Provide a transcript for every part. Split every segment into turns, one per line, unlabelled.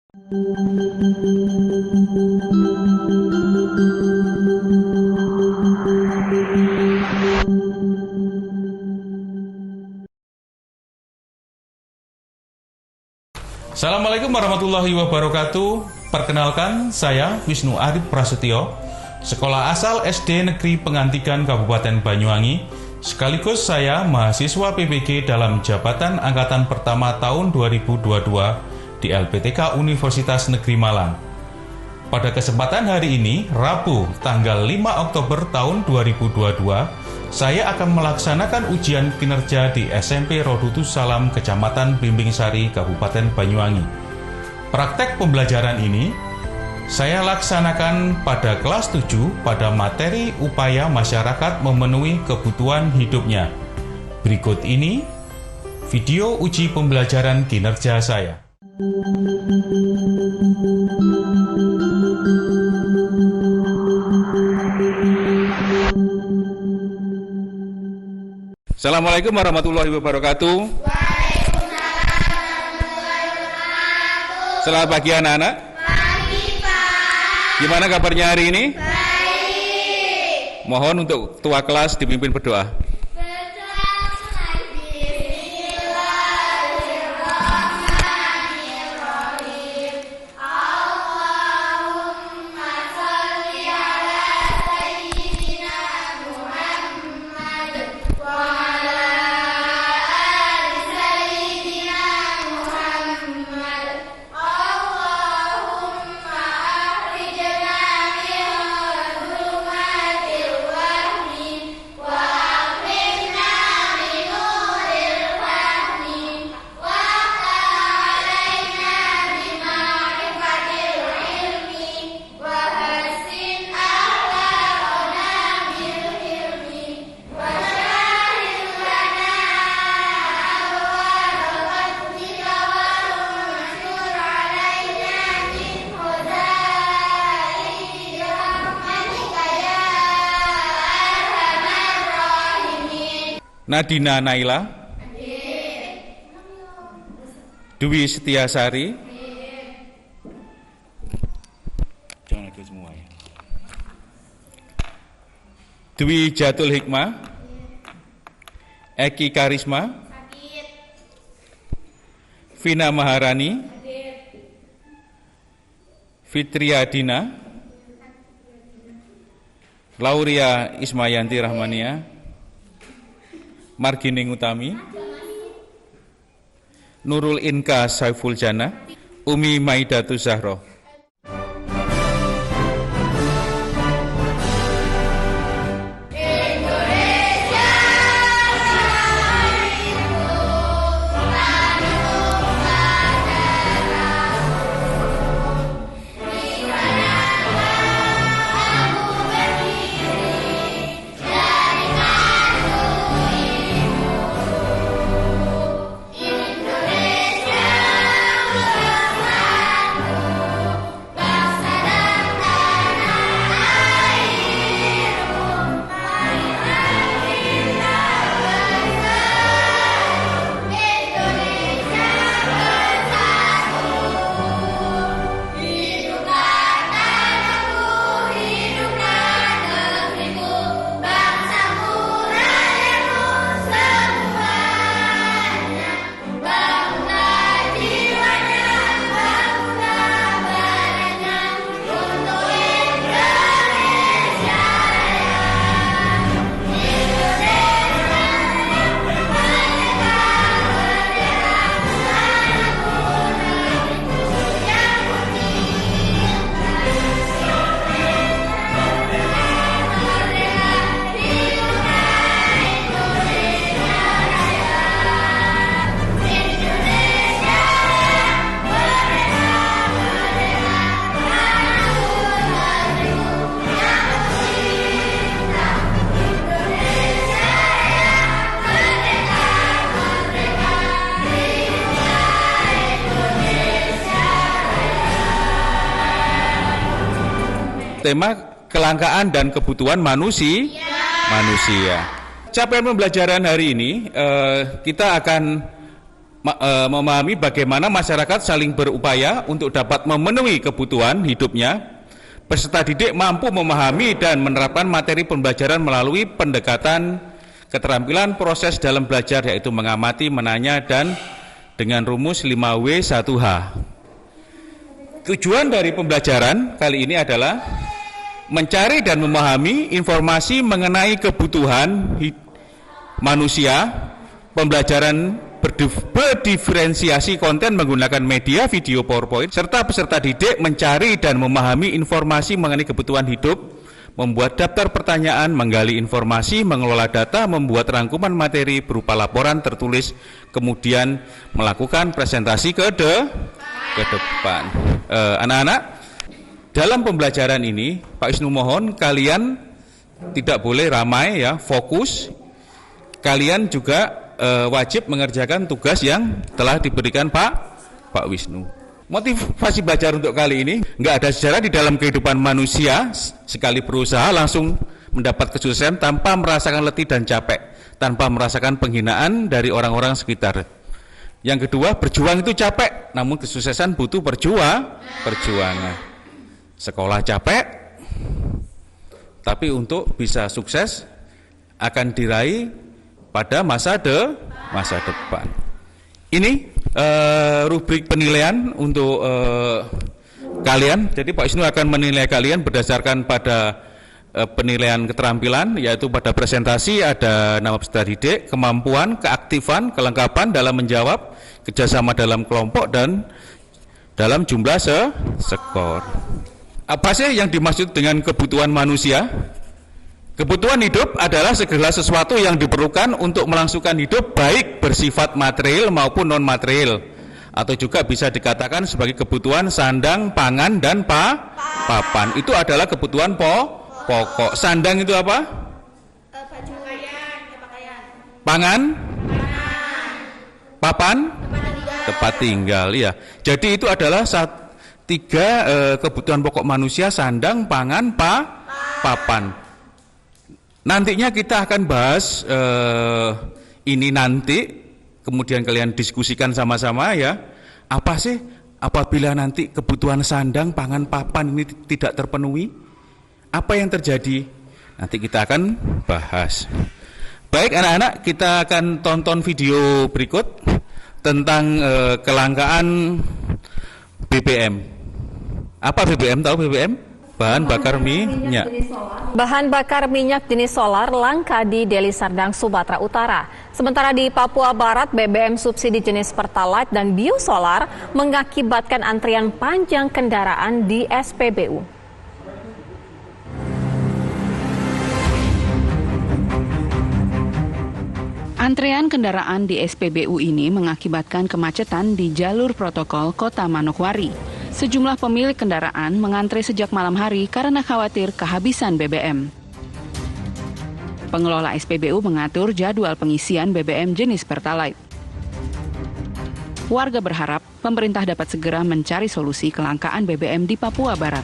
Assalamualaikum warahmatullahi wabarakatuh. Perkenalkan, saya Wisnu Arif Prasetyo, sekolah asal SD Negeri Pengantikan Kabupaten Banyuwangi. Sekaligus saya mahasiswa PPG dalam jabatan angkatan pertama tahun 2022 di LPTK Universitas Negeri Malang. Pada kesempatan hari ini, Rabu, tanggal 5 Oktober tahun 2022, saya akan melaksanakan ujian kinerja di SMP Rodutus Salam, Kecamatan Blimbing Sari, Kabupaten Banyuwangi. Praktek pembelajaran ini saya laksanakan pada kelas 7 pada materi upaya masyarakat memenuhi kebutuhan hidupnya. Berikut ini video uji pembelajaran kinerja saya. Assalamualaikum warahmatullahi wabarakatuh. Selamat pagi anak-anak.
Pagi, Pak.
Gimana kabarnya hari ini?
Baik.
Mohon untuk ketua kelas dipimpin berdoa. Nadina Naila, Dwi Setiasari, jangan lagi semua ya. Dwi Jatul Hikmah, Eki Karisma, Vina Maharani, Fitria Dina, Lauria Ismayanti Rahmania, Margining Utami, Nurul Inka Saiful Jana, Umi Maidatus Zahro. Tema kelangkaan dan kebutuhan manusia. Capaian pembelajaran hari ini kita akan memahami bagaimana masyarakat saling berupaya untuk dapat memenuhi kebutuhan hidupnya. Peserta didik mampu memahami dan menerapkan materi pembelajaran melalui pendekatan keterampilan proses dalam belajar, yaitu mengamati, menanya, dan dengan rumus 5W1H. Tujuan dari pembelajaran kali ini adalah mencari dan memahami informasi mengenai kebutuhan manusia. Pembelajaran berdiferensiasi konten menggunakan media video PowerPoint, serta peserta didik mencari dan memahami informasi mengenai kebutuhan hidup, membuat daftar pertanyaan, menggali informasi, mengelola data, membuat rangkuman materi berupa laporan tertulis, kemudian melakukan presentasi ke depan. Anak-anak, dalam pembelajaran ini, Pak Wisnu mohon kalian tidak boleh ramai ya, fokus. Kalian juga wajib mengerjakan tugas yang telah diberikan Pak Wisnu. Motivasi belajar untuk kali ini, nggak ada sejarah di dalam kehidupan manusia sekali berusaha langsung mendapat kesuksesan tanpa merasakan letih dan capek, tanpa merasakan penghinaan dari orang-orang sekitar. Yang kedua, berjuang itu capek, namun kesuksesan butuh perjuangan. Sekolah capek, tapi untuk bisa sukses akan diraih pada masa depan. Ini rubrik penilaian untuk kalian. Jadi Pak Wisnu akan menilai kalian berdasarkan pada penilaian keterampilan, yaitu pada presentasi ada nama peserta didik, kemampuan, keaktifan, kelengkapan dalam menjawab, kerjasama dalam kelompok, dan dalam jumlah skor. Apa sih yang dimaksud dengan kebutuhan manusia? Kebutuhan hidup adalah segala sesuatu yang diperlukan untuk melangsungkan hidup, baik bersifat material maupun non-material, atau juga bisa dikatakan sebagai kebutuhan sandang, pangan, dan papan. Itu adalah kebutuhan pokok. Sandang itu apa? Pangan? Papan? Tempat tinggal, ya. Jadi itu adalah tiga kebutuhan pokok manusia: sandang, pangan, papan. Nantinya kita akan bahas ini nanti, kemudian kalian diskusikan sama-sama ya. Apa sih apabila nanti kebutuhan sandang, pangan, papan ini tidak terpenuhi? Apa yang terjadi? Nanti kita akan bahas. Baik anak-anak, kita akan tonton video berikut tentang kelangkaan BBM. Apa BBM? Tahu BBM? Bahan bakar minyak.
Bahan bakar minyak jenis solar langka di Deli Serdang, Sumatera Utara. Sementara di Papua Barat, BBM subsidi jenis Pertalite dan biosolar mengakibatkan antrian panjang kendaraan di SPBU.
Antrean kendaraan di SPBU ini mengakibatkan kemacetan di jalur protokol Kota Manokwari. Sejumlah pemilik kendaraan mengantre sejak malam hari karena khawatir kehabisan BBM. Pengelola SPBU mengatur jadwal pengisian BBM jenis Pertalite. Warga berharap pemerintah dapat segera mencari solusi kelangkaan BBM di Papua Barat.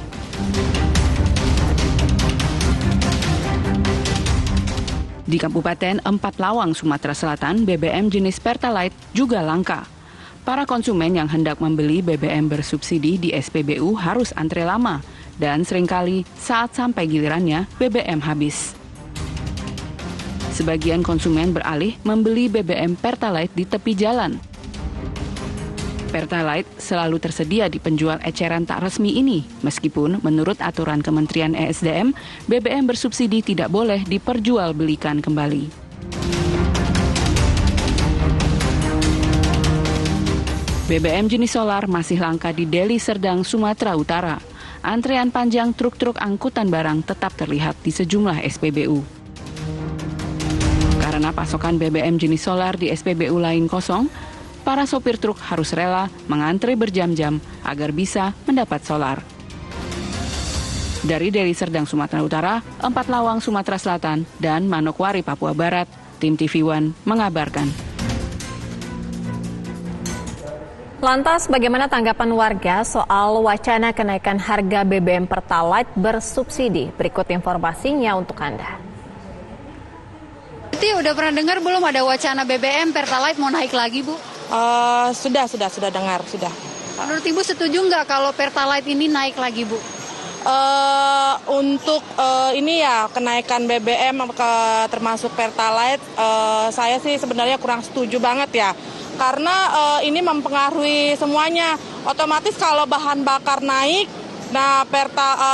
Di Kabupaten Empat Lawang, Sumatera Selatan, BBM jenis Pertalite juga langka. Para konsumen yang hendak membeli BBM bersubsidi di SPBU harus antre lama dan seringkali saat sampai gilirannya BBM habis. Sebagian konsumen beralih membeli BBM Pertalite di tepi jalan. Pertalite selalu tersedia di penjual eceran tak resmi ini, meskipun menurut aturan Kementerian ESDM, BBM bersubsidi tidak boleh diperjualbelikan kembali. BBM jenis solar masih langka di Deli Serdang, Sumatera Utara. Antrean panjang truk-truk angkutan barang tetap terlihat di sejumlah SPBU. Karena pasokan BBM jenis solar di SPBU lain kosong, para sopir truk harus rela mengantre berjam-jam agar bisa mendapat solar. Dari Deli Serdang, Sumatera Utara, Empat Lawang, Sumatera Selatan, dan Manokwari, Papua Barat, tim TV One mengabarkan.
Lantas, bagaimana tanggapan warga soal wacana kenaikan harga BBM Pertalite bersubsidi? Berikut informasinya untuk Anda.
Udah pernah dengar belum ada wacana BBM Pertalite mau naik lagi, Bu? Sudah dengar, sudah.
Menurut Ibu setuju nggak kalau Pertalite ini naik lagi, Bu?
Untuk ini ya kenaikan BBM termasuk Pertalite, saya sih sebenarnya kurang setuju banget ya. Karena ini mempengaruhi semuanya. Otomatis kalau bahan bakar naik, nah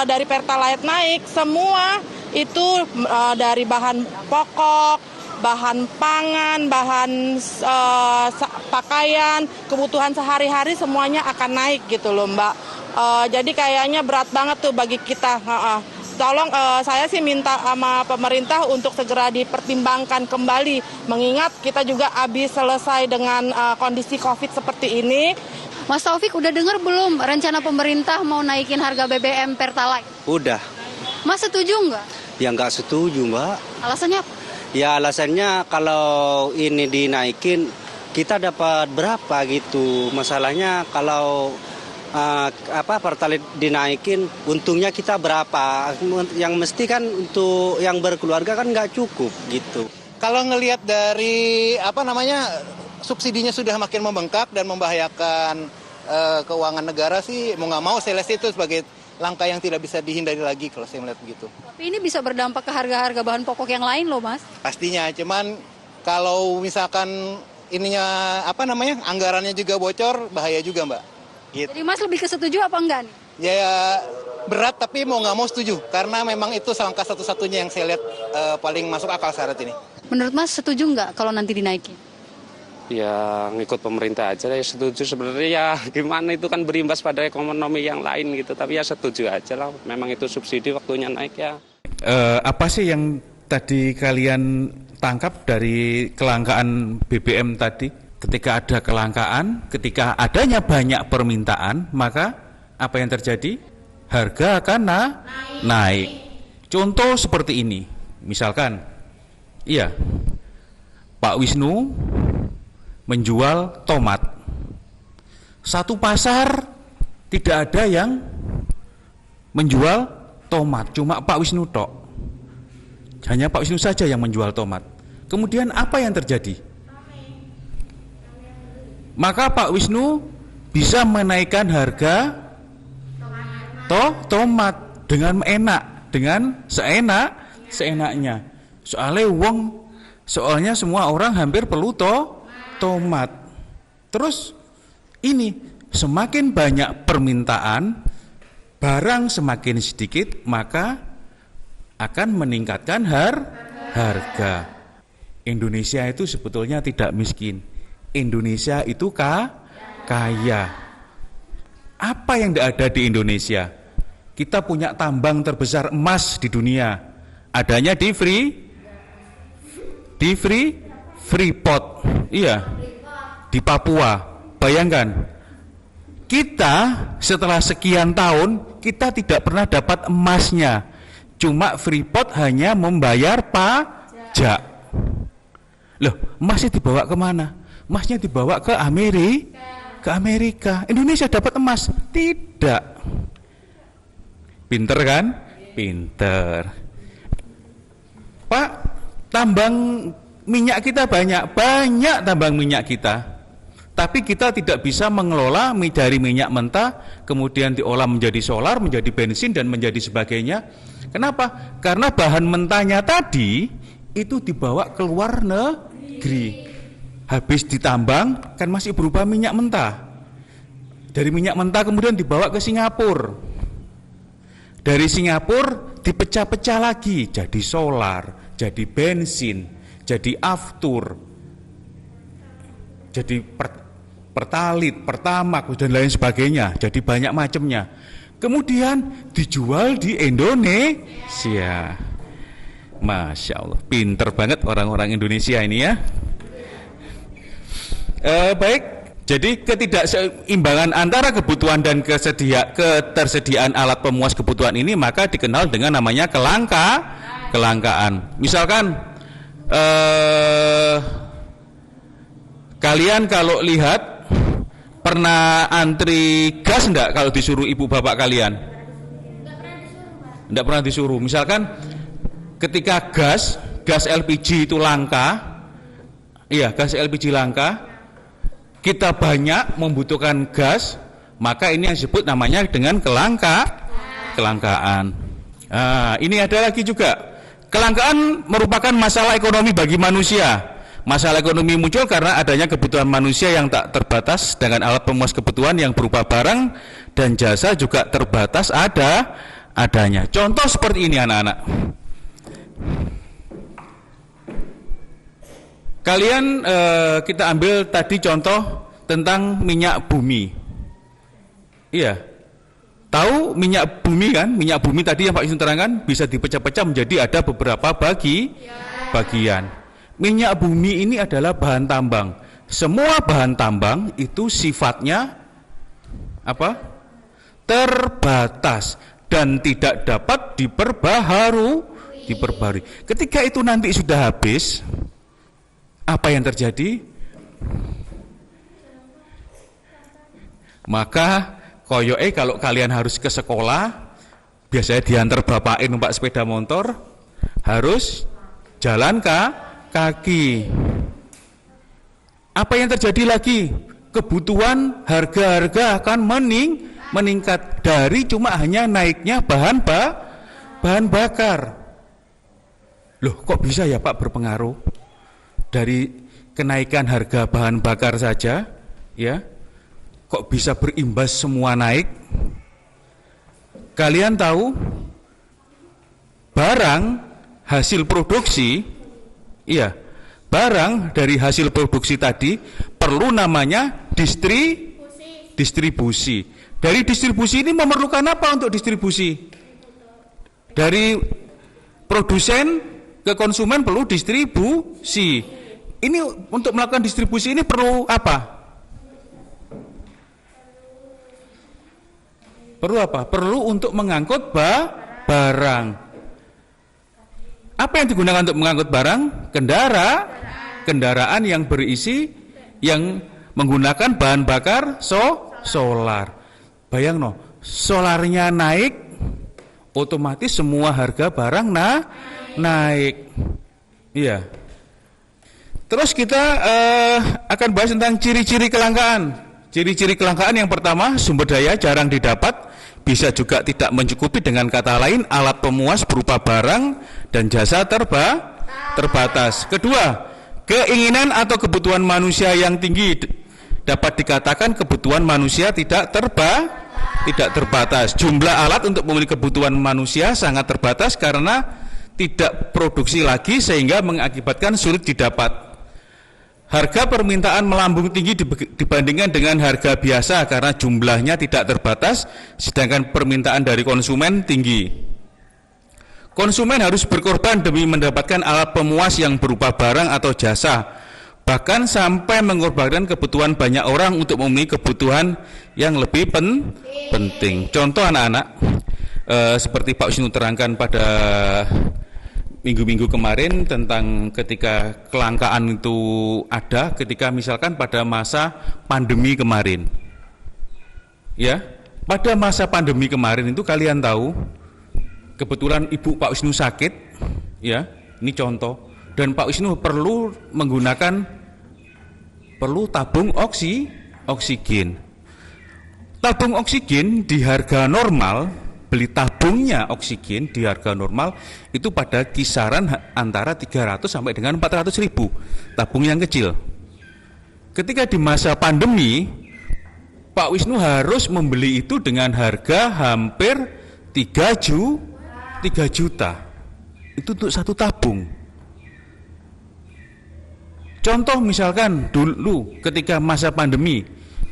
dari Pertalite naik, semua itu dari bahan pokok, bahan pangan, bahan pakaian, kebutuhan sehari-hari semuanya akan naik gitu loh Mbak. Jadi kayaknya berat banget tuh bagi kita. Tolong saya sih minta sama pemerintah untuk segera dipertimbangkan kembali. Mengingat kita juga habis selesai dengan kondisi COVID seperti ini.
Mas Taufik udah dengar belum rencana pemerintah mau naikin harga BBM Pertalite?
Udah.
Mas setuju nggak?
Ya nggak setuju, Mbak.
Alasannya apa?
Ya alasannya kalau ini dinaikin kita dapat berapa gitu. Masalahnya kalau Pertalite dinaikin untungnya kita berapa. Yang mesti kan untuk yang berkeluarga kan nggak cukup gitu.
Kalau ngelihat dari subsidinya sudah makin membengkak dan membahayakan keuangan negara sih mau nggak mau saya lihat itu sebagai langkah yang tidak bisa dihindari lagi kalau saya melihat begitu.
Tapi ini bisa berdampak ke harga-harga bahan pokok yang lain loh Mas.
Pastinya, cuman kalau misalkan anggarannya juga bocor bahaya juga Mbak. Gitu.
Jadi Mas lebih kesetuju apa enggak nih?
Ya berat tapi mau nggak mau setuju karena memang itu langkah satu-satunya yang saya lihat paling masuk akal saat ini.
Menurut Mas setuju nggak kalau nanti dinaikin?
Ya ngikut pemerintah aja ya setuju sebenarnya ya gimana itu kan berimbas pada ekonomi yang lain gitu tapi ya setuju aja lah memang itu subsidi waktunya naik ya.
Apa sih yang tadi kalian tangkap dari kelangkaan BBM tadi? Ketika ada kelangkaan, ketika adanya banyak permintaan, maka apa yang terjadi? Harga akan naik. Contoh seperti ini, misalkan, Pak Wisnu menjual tomat. Satu pasar tidak ada yang menjual tomat, cuma Pak Wisnu tok. Hanya Pak Wisnu saja yang menjual tomat. Kemudian apa yang terjadi? Maka Pak Wisnu bisa menaikkan harga tomat dengan enak, dengan seenaknya. Soalnya semua orang hampir perlu tomat. Terus ini semakin banyak permintaan, barang semakin sedikit, maka akan meningkatkan harga. Indonesia itu sebetulnya tidak miskin. Indonesia itu kaya. Apa yang tidak ada di Indonesia? Kita punya tambang terbesar emas di dunia. Adanya di Freeport. Iya. Di Papua. Bayangkan. Kita setelah sekian tahun kita tidak pernah dapat emasnya. Cuma Freeport hanya membayar pajak. Loh, emasnya dibawa kemana? Emasnya dibawa ke Amerika. Indonesia dapat emas? Tidak. Pinter kan? Pinter. Pak, tambang minyak kita banyak tambang minyak kita. Tapi kita tidak bisa mengelola dari minyak mentah, kemudian diolah menjadi solar, menjadi bensin, dan menjadi sebagainya. Kenapa? Karena bahan mentahnya tadi itu dibawa ke luar negeri. Habis ditambang, kan masih berupa minyak mentah. Dari minyak mentah kemudian dibawa ke Singapura. Dari Singapura dipecah-pecah lagi, jadi solar, jadi bensin, jadi aftur, jadi pertalit, pertamax, dan lain sebagainya. Jadi banyak macamnya. Kemudian dijual di Indonesia. Masya Allah, pinter banget orang-orang Indonesia ini ya. Baik, jadi ketidakseimbangan antara kebutuhan dan ketersediaan alat pemuas kebutuhan ini maka dikenal dengan namanya kelangkaan. Misalkan kalian kalau lihat pernah antri gas enggak kalau disuruh ibu bapak kalian? Enggak pernah disuruh. Misalkan ketika gas LPG itu langka, gas LPG langka, kita banyak membutuhkan gas, maka ini yang disebut namanya dengan kelangkaan. Ini ada lagi juga, kelangkaan merupakan masalah ekonomi bagi manusia. Masalah ekonomi muncul karena adanya kebutuhan manusia yang tak terbatas, dengan alat pemuas kebutuhan yang berupa barang dan jasa juga terbatas adanya. Contoh seperti ini anak-anak. Kalian kita ambil tadi contoh tentang minyak bumi. Iya. Tahu minyak bumi kan? Minyak bumi tadi yang Pak Wisnu terangkan bisa dipecah-pecah menjadi ada beberapa bagian. Minyak bumi ini adalah bahan tambang. Semua bahan tambang itu sifatnya apa? Terbatas dan tidak dapat diperbarui. Ketika itu nanti sudah habis, apa yang terjadi? Maka koyoke kalau kalian harus ke sekolah, biasanya diantar bapakin numpak sepeda motor, harus jalan kaki. Apa yang terjadi lagi? Kebutuhan harga-harga akan meningkat dari cuma hanya naiknya bahan bakar. Loh, kok bisa ya Pak berpengaruh? Dari kenaikan harga bahan bakar saja, ya, kok bisa berimbas semua naik? Kalian tahu, barang hasil produksi, iya, barang dari hasil produksi tadi perlu namanya distribusi. Dari distribusi ini memerlukan apa untuk distribusi? Dari produsen ke konsumen perlu distribusi. Ini untuk melakukan distribusi ini perlu apa? Perlu apa? Perlu untuk mengangkut barang. Apa yang digunakan untuk mengangkut barang? Kendaraan yang berisi, yang menggunakan bahan bakar solar. Bayang no, solarnya naik, otomatis semua harga barang naik. Iya. Terus kita akan bahas tentang ciri-ciri kelangkaan. Ciri-ciri kelangkaan yang pertama, sumber daya jarang didapat, bisa juga tidak mencukupi, dengan kata lain alat pemuas berupa barang dan jasa terbatas. Kedua, keinginan atau kebutuhan manusia yang tinggi, dapat dikatakan kebutuhan manusia tidak terbatas. Jumlah alat untuk memenuhi kebutuhan manusia sangat terbatas karena tidak produksi lagi sehingga mengakibatkan sulit didapat. Harga permintaan melambung tinggi dibandingkan dengan harga biasa karena jumlahnya tidak terbatas, sedangkan permintaan dari konsumen tinggi. Konsumen harus berkorban demi mendapatkan alat pemuas yang berupa barang atau jasa, bahkan sampai mengorbankan kebutuhan banyak orang untuk memenuhi kebutuhan yang lebih penting. Contoh anak-anak, seperti Pak Wisnu terangkan pada minggu-minggu kemarin tentang ketika kelangkaan itu ada ketika misalkan pada masa pandemi kemarin. Ya, pada masa pandemi kemarin itu kalian tahu, kebetulan Ibu Pak Wisnu sakit, ya, ini contoh, dan Pak Wisnu perlu tabung oksigen. Tabung oksigen di harga normal, beli tabungnya oksigen di harga normal itu pada kisaran antara 300 sampai dengan 400 ribu, tabung yang kecil. Ketika di masa pandemi, Pak Wisnu harus membeli itu dengan harga hampir 3 juta. Itu untuk satu tabung. Contoh misalkan dulu ketika masa pandemi,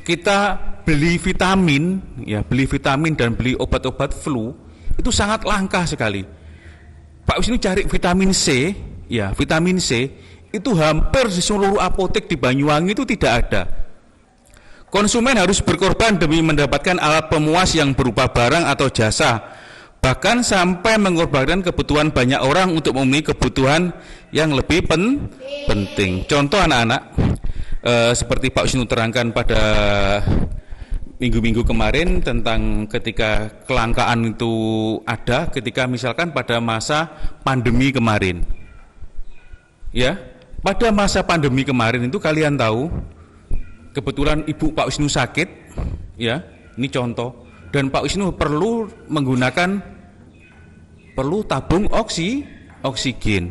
kita beli vitamin dan beli obat-obat flu itu sangat langka sekali. Pak Wisnu cari vitamin C, ya, vitamin C itu hampir di seluruh apotek di Banyuwangi itu tidak ada. Konsumen harus berkorban demi mendapatkan alat pemuas yang berupa barang atau jasa, bahkan sampai mengorbankan kebutuhan banyak orang untuk memenuhi kebutuhan yang lebih penting. Contoh anak-anak, seperti Pak Wisnu terangkan pada minggu-minggu kemarin tentang ketika kelangkaan itu ada ketika misalkan pada masa pandemi kemarin. Ya, pada masa pandemi kemarin itu kalian tahu, kebetulan ibu Pak Wisnu sakit, ya, ini contoh, dan Pak Wisnu perlu tabung oksigen.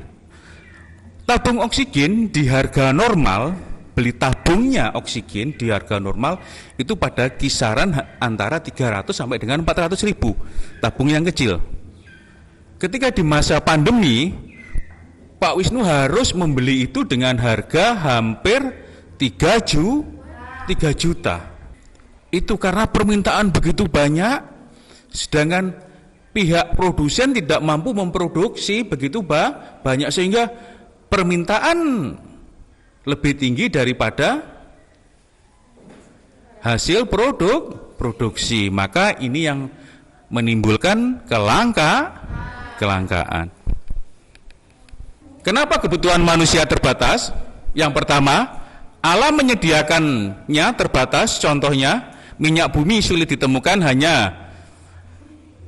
Tabung oksigen di harga normal, beli tabungnya oksigen di harga normal itu pada kisaran antara 300 sampai dengan 400 ribu, tabung yang kecil. Ketika di masa pandemi, Pak Wisnu harus membeli itu dengan harga hampir 3 juta. Itu karena permintaan begitu banyak, sedangkan pihak produsen tidak mampu memproduksi begitu banyak, sehingga permintaan lebih tinggi daripada hasil produksi. Maka ini yang menimbulkan kelangkaan. Kenapa kebutuhan manusia terbatas? Yang pertama, alam menyediakannya terbatas. Contohnya, minyak bumi sulit ditemukan, hanya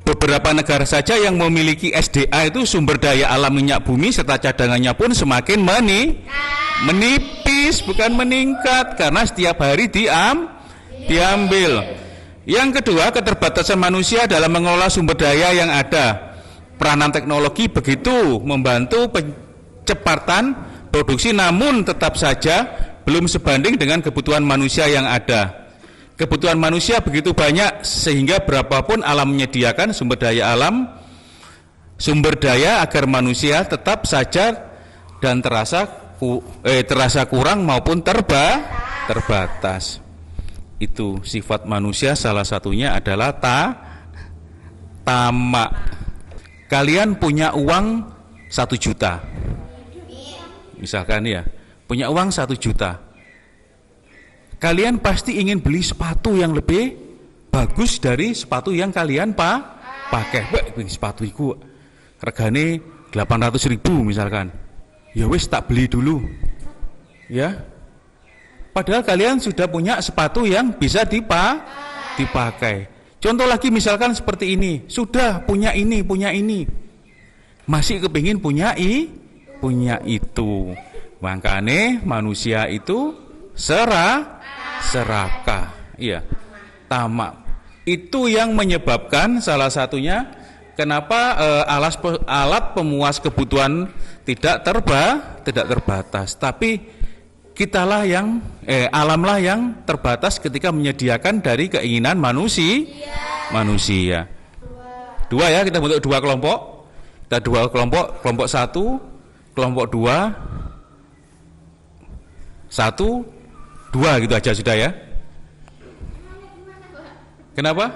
beberapa negara saja yang memiliki SDA itu sumber daya alam minyak bumi, serta cadangannya pun semakin menipis, bukan meningkat, karena setiap hari diambil. Yang kedua, keterbatasan manusia dalam mengelola sumber daya yang ada. Peranan teknologi begitu membantu percepatan produksi, namun tetap saja belum sebanding dengan kebutuhan manusia yang ada. Kebutuhan manusia begitu banyak sehingga berapapun alam menyediakan sumber daya agar manusia tetap saja dan terasa kurang maupun terbatas. Itu sifat manusia, salah satunya adalah tamak. Kalian punya uang 1 juta, misalkan ya, punya uang 1 juta. Kalian pasti ingin beli sepatu yang lebih bagus dari sepatu yang kalian pakai. Sepatu itu regane 800 ribu misalkan. Ya wis, tak beli dulu. Ya. Padahal kalian sudah punya sepatu yang bisa dipakai. Contoh lagi misalkan seperti ini. Sudah punya ini. Masih kepingin punya itu. Makanya manusia itu serakah, iya, tamak. Itu yang menyebabkan salah satunya kenapa alat pemuas kebutuhan tidak terbatas, tapi kitalah yang alamlah yang terbatas ketika menyediakan dari keinginan manusia. Dua ya, kita bentuk 2 kelompok. Kita 2 kelompok, kelompok 1, kelompok 2, 1, 2 gitu aja sudah ya. Kenapa?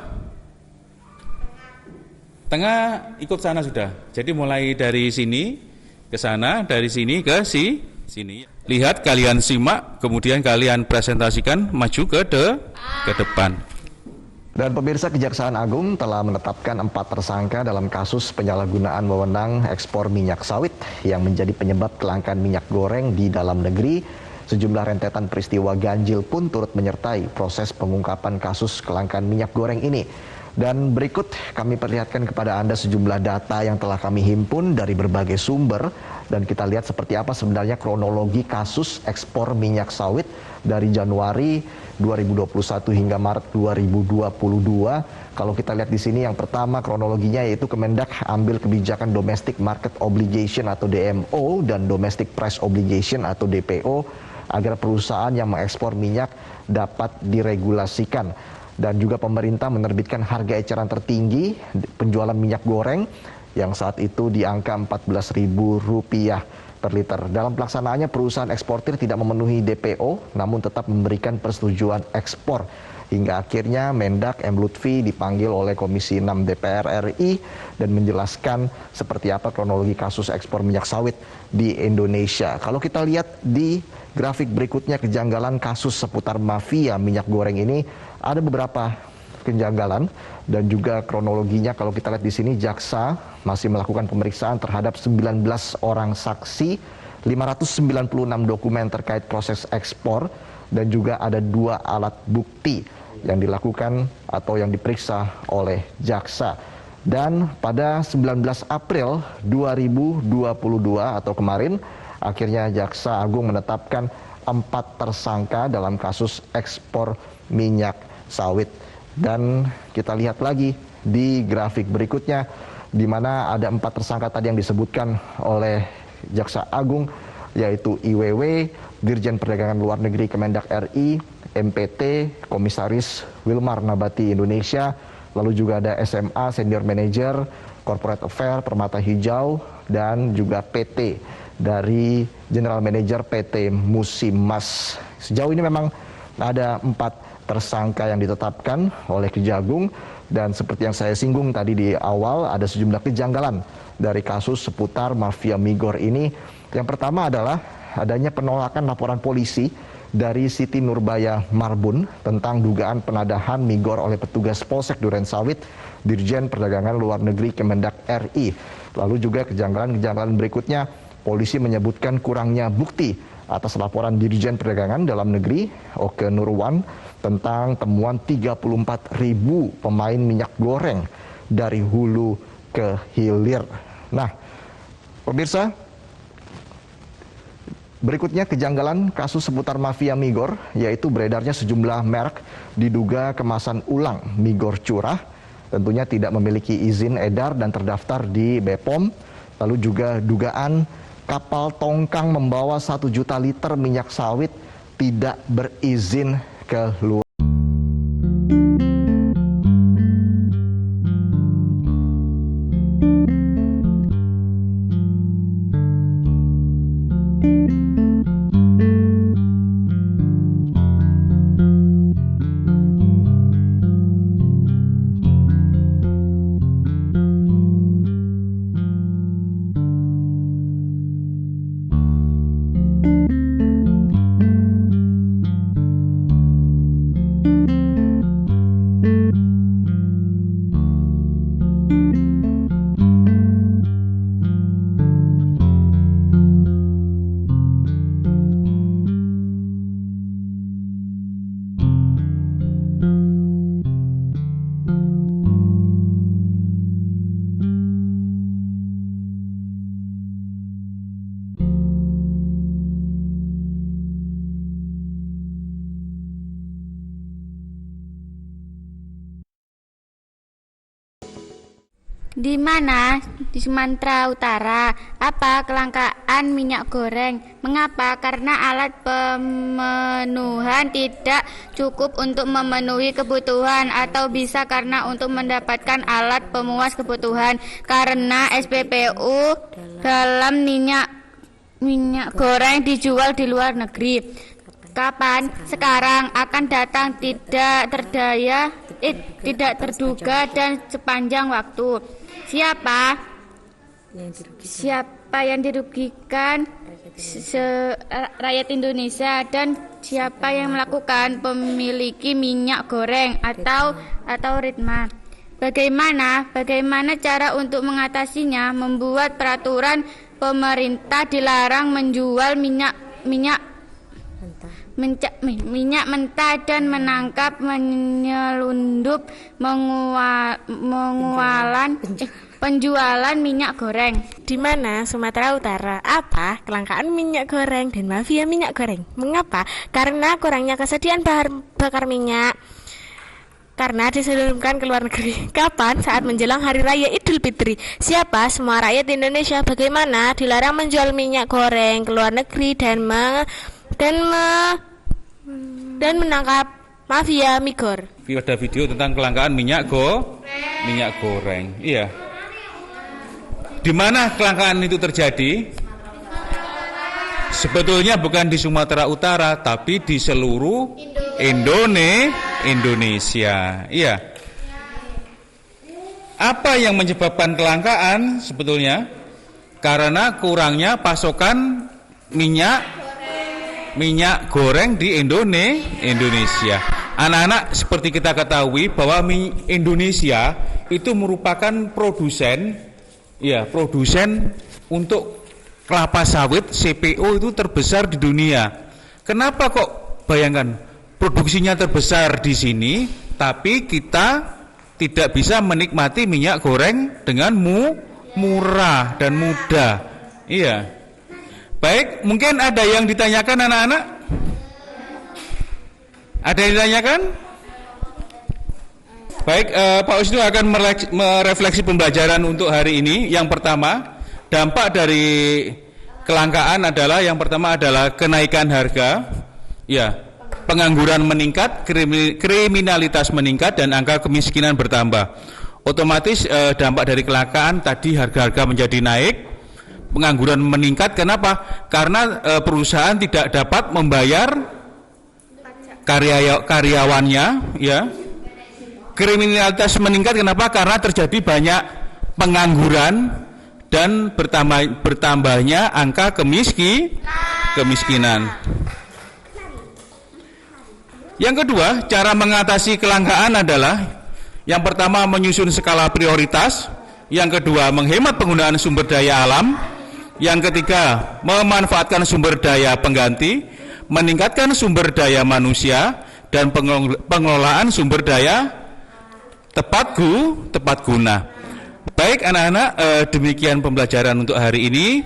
Tengah ikut sana sudah. Jadi mulai dari sini ke sana, dari sini ke sini. Lihat, kalian simak, kemudian kalian presentasikan maju ke depan.
Dan pemirsa, Kejaksaan Agung telah menetapkan 4 tersangka dalam kasus penyalahgunaan wewenang ekspor minyak sawit yang menjadi penyebab kelangkaan minyak goreng di dalam negeri. Sejumlah rentetan peristiwa ganjil pun turut menyertai proses pengungkapan kasus kelangkaan minyak goreng ini. Dan berikut kami perlihatkan kepada Anda sejumlah data yang telah kami himpun dari berbagai sumber. Dan kita lihat seperti apa sebenarnya kronologi kasus ekspor minyak sawit dari Januari 2021 hingga Maret 2022. Kalau kita lihat di sini, yang pertama kronologinya yaitu Kemendak ambil kebijakan Domestic Market Obligation atau DMO dan Domestic Price Obligation atau DPO agar perusahaan yang mengekspor minyak dapat diregulasikan. Dan juga pemerintah menerbitkan harga eceran tertinggi penjualan minyak goreng yang saat itu di angka Rp14.000 per liter. Dalam pelaksanaannya, perusahaan eksportir tidak memenuhi DPO namun tetap memberikan persetujuan ekspor. Hingga akhirnya Mendak M. Lutfi dipanggil oleh Komisi 6 DPR RI dan menjelaskan seperti apa kronologi kasus ekspor minyak sawit di Indonesia. Kalau kita lihat di grafik berikutnya, kejanggalan kasus seputar mafia minyak goreng ini, ada beberapa kejanggalan dan juga kronologinya. Kalau kita lihat di sini, jaksa masih melakukan pemeriksaan terhadap 19 orang saksi, 596 dokumen terkait proses ekspor, dan juga ada 2 alat bukti yang dilakukan atau yang diperiksa oleh jaksa. Dan pada 19 April 2022 atau kemarin, akhirnya Jaksa Agung menetapkan 4 tersangka dalam kasus ekspor minyak sawit. Dan kita lihat lagi di grafik berikutnya, di mana ada 4 tersangka tadi yang disebutkan oleh Jaksa Agung, yaitu IWW, Dirjen Perdagangan Luar Negeri Kemendak RI, MPT, Komisaris Wilmar Nabati Indonesia, lalu juga ada SMA Senior Manager Corporate Affair Permata Hijau, dan juga PT dari General Manager PT Musimas. Sejauh ini memang ada 4 tersangka yang ditetapkan oleh Kejagung, dan seperti yang saya singgung tadi di awal, ada sejumlah kejanggalan dari kasus seputar mafia migor ini. Yang pertama adalah adanya penolakan laporan polisi dari Siti Nurbaya Marbun tentang dugaan penadahan migor oleh petugas Polsek Durensawit, Dirjen Perdagangan Luar Negeri Kemendak RI. Lalu juga kejanggalan-kejanggalan berikutnya, polisi menyebutkan kurangnya bukti atas laporan Dirjen Perdagangan Dalam Negeri Oke Nurwan tentang temuan 34.000 pemain minyak goreng dari hulu ke hilir. Nah, pemirsa, berikutnya kejanggalan kasus seputar mafia migor, yaitu beredarnya sejumlah merek diduga kemasan ulang migor curah, tentunya tidak memiliki izin edar dan terdaftar di BPOM. Lalu juga dugaan kapal tongkang membawa 1 juta liter minyak sawit tidak berizin ke luar.
Di mana? Di Sumatera Utara. Apa kelangkaan minyak goreng? Mengapa? Karena alat pemenuhan tidak cukup untuk memenuhi kebutuhan, atau bisa karena untuk mendapatkan alat pemuas kebutuhan, karena SPBU dalam minyak goreng dijual di luar negeri. Kapan? Sekarang, akan datang, tidak terduga dan sepanjang waktu. Siapa yang dirugikan? Rakyat Indonesia. Dan siapa yang melakukan? Pemiliki minyak goreng atau Ritma. Bagaimana cara untuk mengatasinya? Membuat peraturan pemerintah dilarang menjual minyak mentah dan menangkap, menyelundup, penjualan minyak goreng.
Di mana? Sumatera Utara. Apa kelangkaan minyak goreng dan mafia minyak goreng? Mengapa? Karena kurangnya kesediaan bahan bakar minyak, karena diselundupkan ke luar negeri. Kapan? Saat menjelang Hari Raya Idul Fitri. Siapa? Semua rakyat Indonesia. Bagaimana? Dilarang menjual minyak goreng ke luar negeri dan menangkap mafia migor.
Ada video tentang kelangkaan minyak goreng. Iya. Di mana kelangkaan itu terjadi? Sebetulnya bukan di Sumatera Utara, tapi di seluruh Indonesia. Iya. Apa yang menyebabkan kelangkaan sebetulnya? Karena kurangnya pasokan minyak goreng di Indonesia. Anak-anak, seperti kita ketahui bahwa Indonesia itu merupakan produsen untuk kelapa sawit, CPO itu terbesar di dunia. Kenapa kok bayangkan produksinya terbesar di sini, tapi kita tidak bisa menikmati minyak goreng dengan murah dan mudah? Iya. Baik, mungkin ada yang ditanyakan anak-anak? Ada yang ditanyakan? Baik, Pak Wisnu akan merefleksi pembelajaran untuk hari ini. Yang pertama, dampak dari kelangkaan adalah yang pertama adalah kenaikan harga, ya, pengangguran meningkat, kriminalitas meningkat, dan angka kemiskinan bertambah. Otomatis dampak dari kelangkaan tadi harga-harga menjadi naik, pengangguran meningkat. Kenapa? Karena perusahaan tidak dapat membayar karyawannya, ya. Kriminalitas meningkat. Kenapa? Karena terjadi banyak pengangguran dan bertambahnya angka kemiskinan. Yang kedua, cara mengatasi kelangkaan adalah yang pertama menyusun skala prioritas, yang kedua menghemat penggunaan sumber daya alam, yang ketiga memanfaatkan sumber daya pengganti, meningkatkan sumber daya manusia, dan pengelolaan sumber daya tepat guna. Baik anak-anak, demikian pembelajaran untuk hari ini.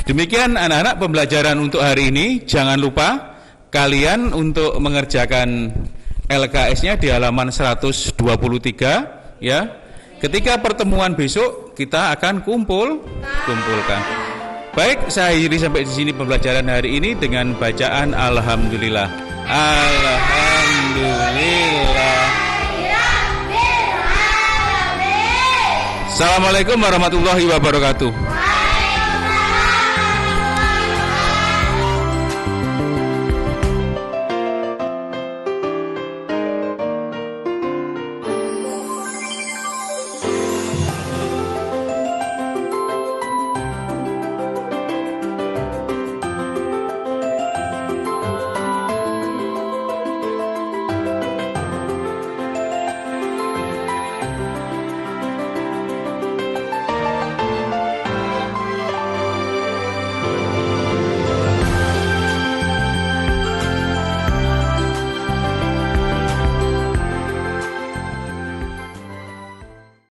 Demikian anak-anak pembelajaran untuk hari ini. Jangan lupa kalian untuk mengerjakan LKS-nya di halaman 123, ya. Ketika pertemuan besok kita akan kumpulkan. Baik, saya akhiri sampai di sini pembelajaran hari ini dengan bacaan Alhamdulillah. Alhamdulillah. Assalamualaikum warahmatullahi wabarakatuh.